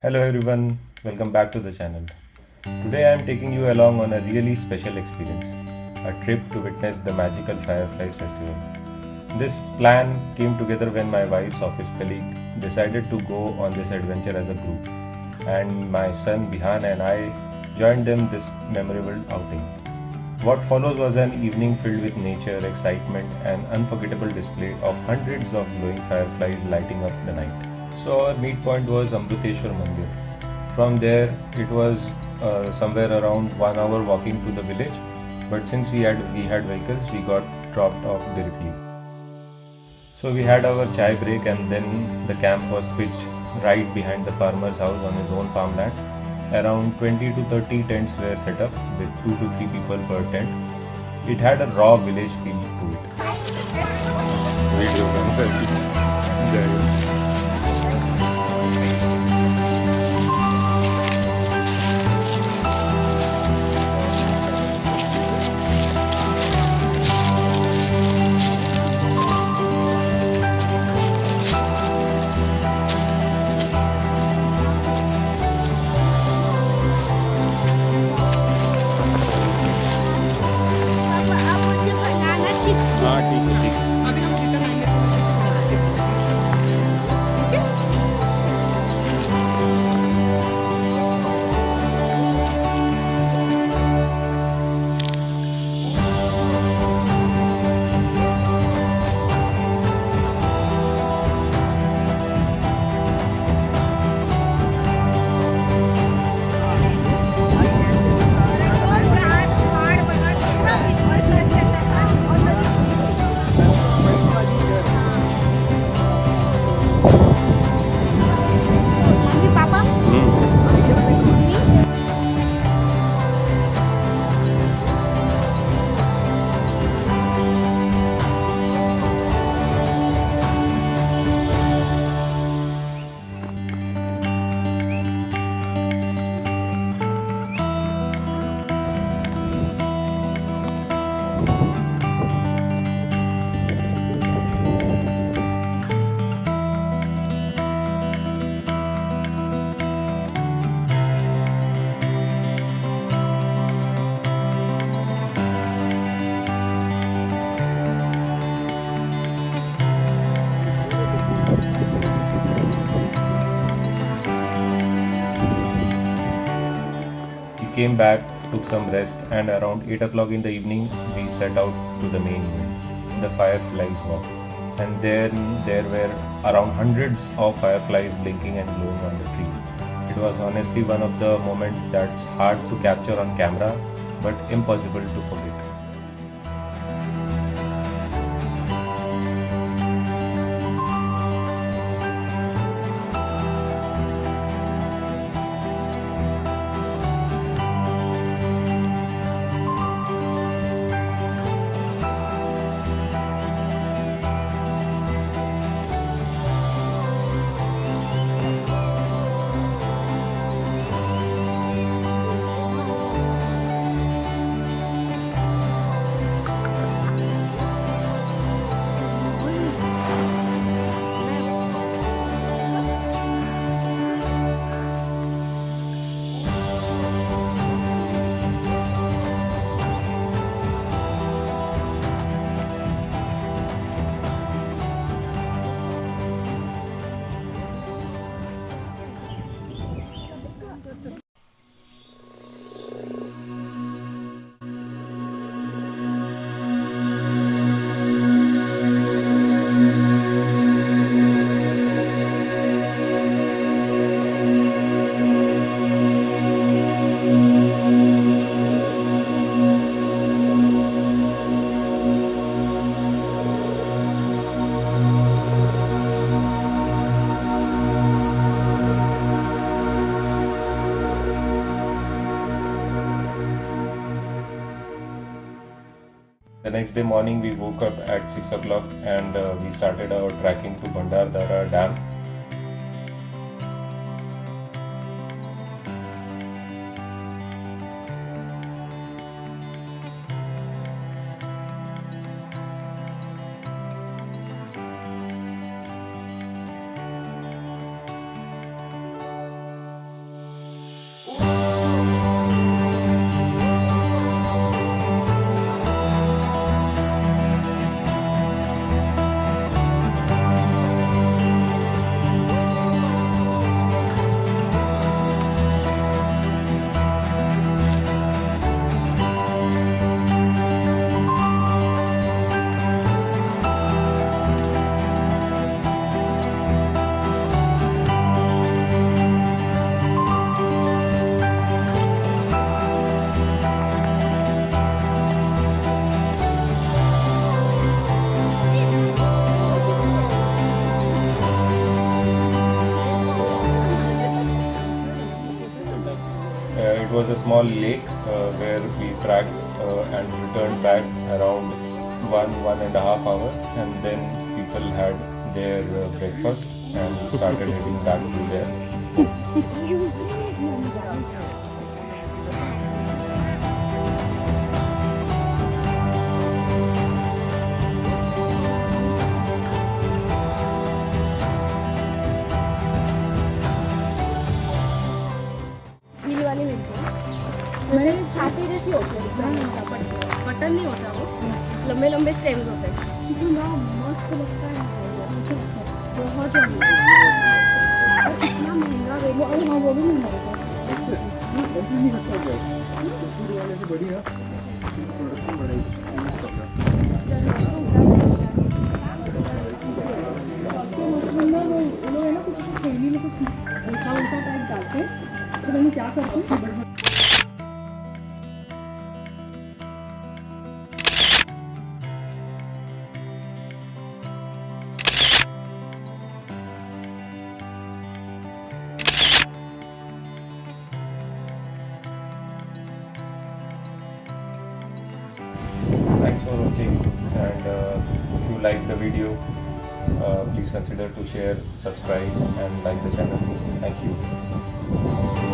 Hello everyone, welcome back to the channel. Today I am taking you along on a really special experience, a trip to witness the magical Fireflies Festival. This plan came together when my wife's office colleague decided to go on this adventure as a group, and my son Bihan and I joined them this memorable outing. What follows was an evening filled with nature, excitement, and unforgettable display of hundreds of glowing fireflies lighting up the night. So our meet point was Amruteshwar Mandir. From there, it was somewhere around 1 hour walking to the village. But since we had vehicles, we got dropped off directly. So we had our chai break, and then the camp was pitched right behind the farmer's house on his own farmland. Around 20 to 30 tents were set up with 2 to 3 people per tent. It had a raw village feel to it. Video. हाँ ठीक है ठीक है We came back, took some rest, and around 8 o'clock in the evening, we set out to the main event, the Fireflies Walk. And then there were around hundreds of fireflies blinking and glowing on the tree. It was honestly one of the moments that's hard to capture on camera, but impossible to forget. The next day morning, we woke up at 6 o'clock and we started our trekking to Bhandardara Dam. it was a small lake where we tracked and returned back around 1.5 hour, and then people had their breakfast and started heading back to their. नीली वाली मिलती है, मेरे छाती जैसी होती है, एकदम बटन नहीं होता, वो लंबे लंबे स्टेम्स होते हैं। इतना मस्त लगता है, बहुत इतना महंगा रेट। अरे हाँ, वो भी महंगा होता है। कुछ थैली में कुछ उल्टा उल्टा टाइप डालते हैं, तो मैंने क्या करती हूँ। Thanks for watching, and if you like the video, please consider to share, subscribe and like the channel. Thank you.